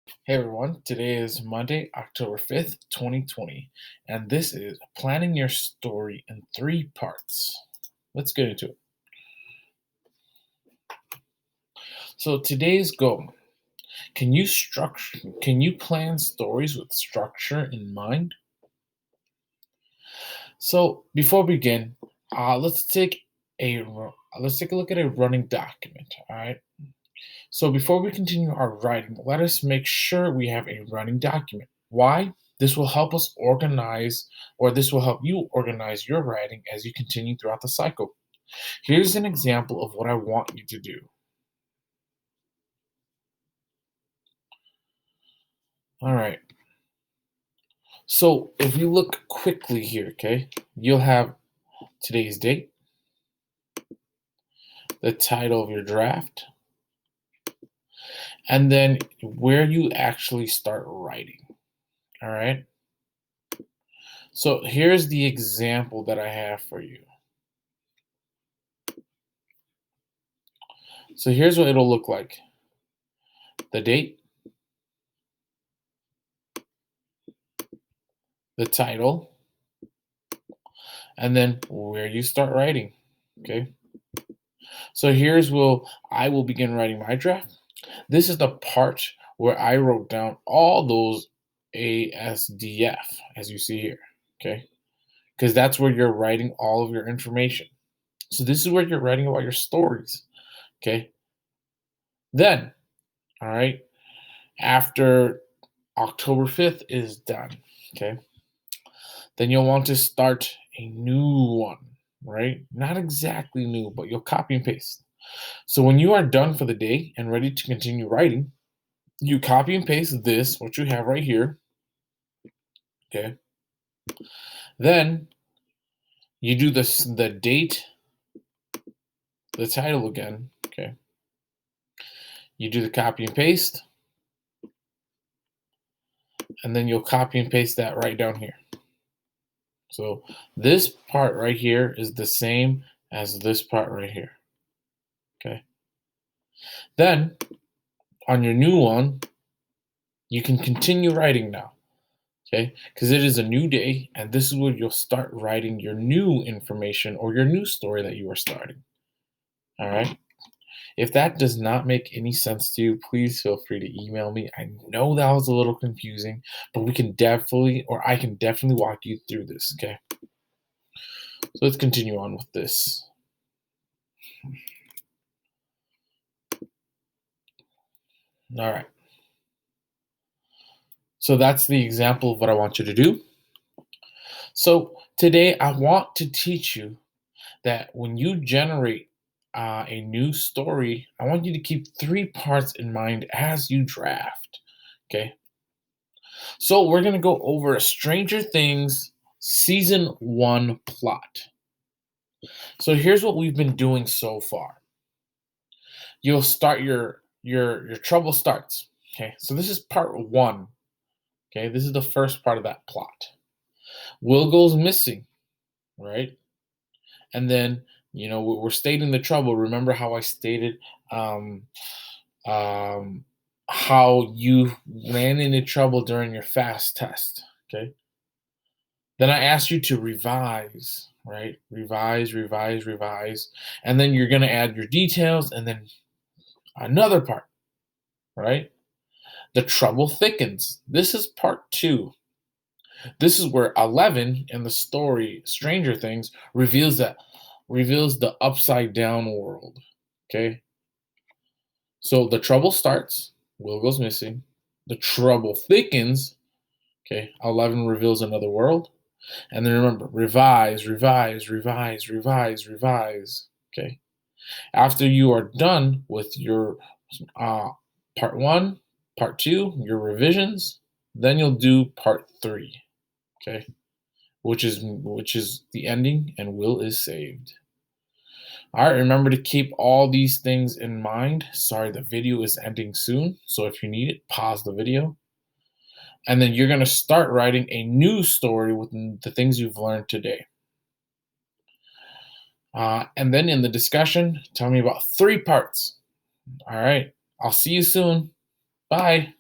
Hey everyone, today is Monday, October 5th, 2020, and this is planning your story in three parts. Let's get into it. So today's goal, can you plan stories with structure in mind? So before we begin, let's take a look at a running document, all right? So before we continue our writing, let us make sure we have a running document. Why? This will help us organize, or this will help you organize your writing as you continue throughout the cycle. Here's an example of what I want you to do. All right. So if you look quickly here, okay, you'll have today's date, the title of your draft, and then where you actually start writing. All right. So here's the example that I have for you. So here's what it'll look like: the date, the title, and then where you start writing. Okay. So here's where I will begin writing my draft. This is the part where I wrote down all those ASDF, as you see here. Okay. Because that's where you're writing all of your information. So this is where you're writing about your stories. Okay. Then, all right, after October 5th is done. Okay. Then you'll want to start a new one, right? Not exactly new, but you'll copy and paste. So when you are done for the day and ready to continue writing, you copy and paste this, what you have right here. Okay. Then you do this, the date, the title again. Okay. You do the copy and paste, and then you'll copy and paste that right down here. So this part right here is the same as this part right here. Okay. Then on your new one, you can continue writing now. Okay, because it is a new day, and this is where you'll start writing your new information or your new story that you are starting. All right. If that does not make any sense to you, please feel free to email me. I know that was a little confusing, but we can definitely, or I can definitely walk you through this. Okay. So let's continue on with this. All right. So that's the example of what I want you to do. So today I want to teach you that when you generate a new story, I want you to keep three parts in mind as you draft. Okay. So we're going to go over Stranger Things season 1 plot. So here's what we've been doing so far. You'll start your trouble starts. Okay. So this is part 1. Okay. This is the first part of that plot. Will goes missing, right? And then, we're stating the trouble. Remember how I stated um, um, how you ran into trouble during your fast test. Okay. Then I asked you to revise, right? Revise, revise, revise. And then you're going to add your details and then another part, right? The trouble thickens. This is part 2. This is where 11 in the story Stranger Things reveals the upside down world. Okay. So the trouble starts, Will goes missing. The trouble thickens. Okay. 11 reveals another world. And then remember, revise, revise, revise, revise, revise. Okay. After you are done with your uh, part 1, part 2, your revisions, then you'll do part 3. Okay. Which is the ending, and Will is saved. All right, remember to keep all these things in mind. Sorry, the video is ending soon, so if you need it, pause the video. And then you're going to start writing a new story with the things you've learned today. And then in the discussion, tell me about 3 parts. All right, I'll see you soon. Bye.